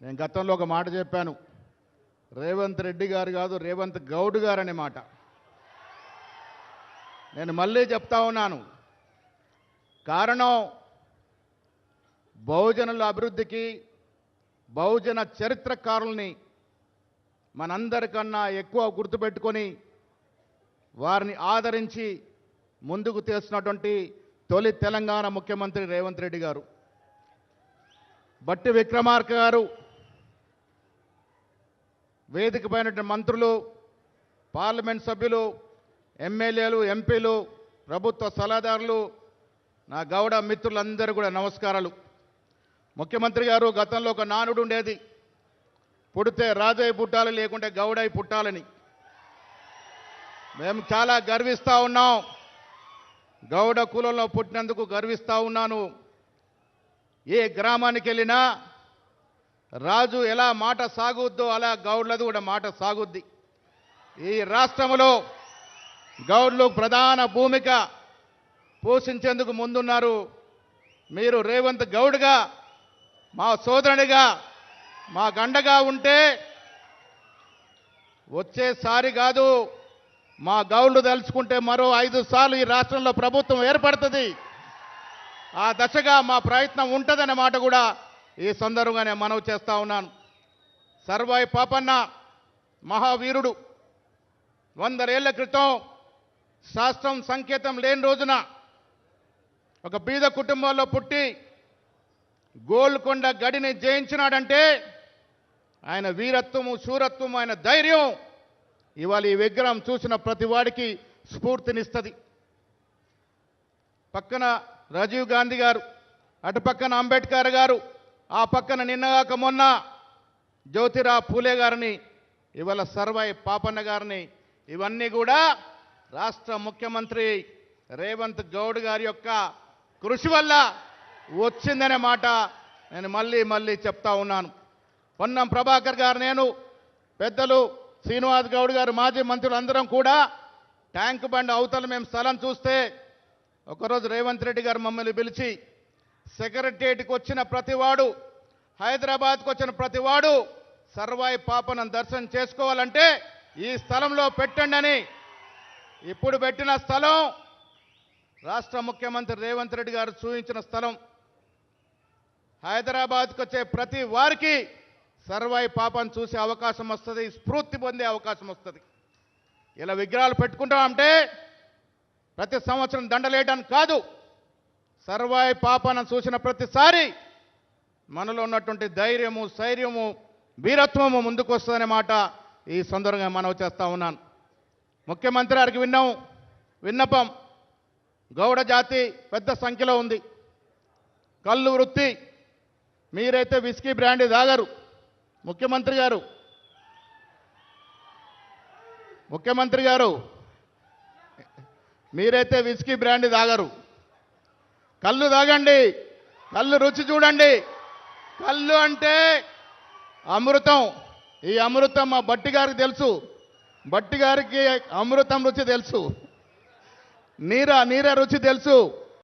నేను గతంలో ఒక మాట చెప్పాను, రేవంత్ రెడ్డి గారు కాదు రేవంత్ గౌడ్ గారు అనే మాట. నేను మళ్ళీ చెప్తా ఉన్నాను, కారణం బహుజనుల అభివృద్ధికి బహుజన చరిత్రకారుల్ని మనందరికన్నా ఎక్కువ గుర్తుపెట్టుకొని వారిని ఆదరించి ముందుకు తీస్తున్నటువంటి తొలి తెలంగాణ ముఖ్యమంత్రి రేవంత్ రెడ్డి గారు. బట్టి విక్రమార్క గారు, వేదిక పైన మంత్రులు, పార్లమెంట్ సభ్యులు, ఎమ్మెల్యేలు, ఎంపీలు, ప్రభుత్వ సలహాదారులు, నా గౌడ మిత్రులందరూ కూడా నమస్కారాలు. ముఖ్యమంత్రి గారు, గతంలో ఒక నానుడు ఉండేది, పుడితే రాజయ్య పుట్టాలి లేకుంటే గౌడయ్య పుట్టాలని. మేము చాలా గర్విస్తూ ఉన్నాం, గౌడ కులంలో పుట్టినందుకు గర్విస్తూ ఉన్నాను. ఏ గ్రామానికి వెళ్ళినా రాజు ఎలా మాట సాగుద్దో అలా గౌడ్లది కూడా మాట సాగుద్ది. ఈ రాష్ట్రంలో గౌడ్లు ప్రధాన భూమిక పోషించేందుకు ముందున్నారు. మీరు రేవంత్ గౌడ్గా, మా సోదరునిగా, మా గండగా ఉంటే వచ్చేసారి కాదు, మా గౌడ్లు తలుచుకుంటే మరో 5 సార్లు ఈ రాష్ట్రంలో ప్రభుత్వం ఏర్పడుతుంది. ఆ దశగా మా ప్రయత్నం ఉంటుందనే మాట కూడా ఈ సందర్భంగానే మనవి చేస్తూ ఉన్నాను. సర్వాయి పాపన్న మహావీరుడు 100 ఏళ్ల క్రితం శాస్త్రం సంకేతం లేని రోజున ఒక బీద కుటుంబంలో పుట్టి గోల్కొండ గడిని జయించినాడంటే ఆయన వీరత్వము, శూరత్వము, ఆయన ధైర్యం ఇవాళ ఈ విగ్రహం చూసిన ప్రతి వాడికి స్ఫూర్తినిస్తుంది. పక్కన రాజీవ్ గాంధీ గారు, అటు పక్కన అంబేద్కర్ గారు, ఆ పక్కన నిన్నగాక మొన్న జ్యోతిరావు పూలే గారిని, ఇవాళ సర్వాయి పాపన్న గారిని, ఇవన్నీ కూడా రాష్ట్ర ముఖ్యమంత్రి రేవంత్ గౌడ్ గారి యొక్క కృషి వల్ల వచ్చిందనే మాట నేను మళ్ళీ చెప్తా ఉన్నాను. పొన్నం ప్రభాకర్ గారు, నేను, పెద్దలు శ్రీనివాస్ గౌడ్ గారు, మాజీ మంత్రులు అందరం కూడా ట్యాంక్ బండ్ అవతల మేము స్థలం చూస్తే ఒకరోజు రేవంత్ రెడ్డి గారు మమ్మల్ని పిలిచి, సెక్రటరియట్కి వచ్చిన ప్రతివాడు, హైదరాబాద్కు వచ్చిన ప్రతివాడు సర్వాయి పాపను దర్శనం చేసుకోవాలంటే ఈ స్థలంలో పెట్టండి అని, ఇప్పుడు పెట్టిన స్థలం రాష్ట్ర ముఖ్యమంత్రి రేవంత్ రెడ్డి గారు చూపించిన స్థలం. హైదరాబాద్కు వచ్చే ప్రతి వారికి సర్వాయి పాపను చూసే అవకాశం వస్తుంది, స్ఫూర్తి పొందే అవకాశం వస్తుంది. ఇలా విగ్రహాలు పెట్టుకుంటామంటే ప్రతి సంవత్సరం దండలేయడానికి కాదు, సర్వాయి పాపను చూసిన ప్రతిసారి మనలో ఉన్నటువంటి ధైర్యము, శైర్యము, వీరత్వము ముందుకు వస్తుందనే మాట ఈ సందర్భంగా మనవి చేస్తూ ఉన్నాను. ముఖ్యమంత్రి గారికి విన్నపం, గౌడ జాతి పెద్ద సంఖ్యలో ఉంది. కళ్ళు వృత్తి, మీరైతే విస్కీ బ్రాండీ తాగరు. ముఖ్యమంత్రి గారు మీరైతే విస్కీ బ్రాండీ తాగరు, కళ్ళు తాగండి, కళ్ళు రుచి చూడండి. కళ్ళు అంటే అమృతం. ఈ అమృతం మా బట్టి గారికి తెలుసు, బట్టి గారికి అమృతం రుచి తెలుసు, నీర రుచి తెలుసు.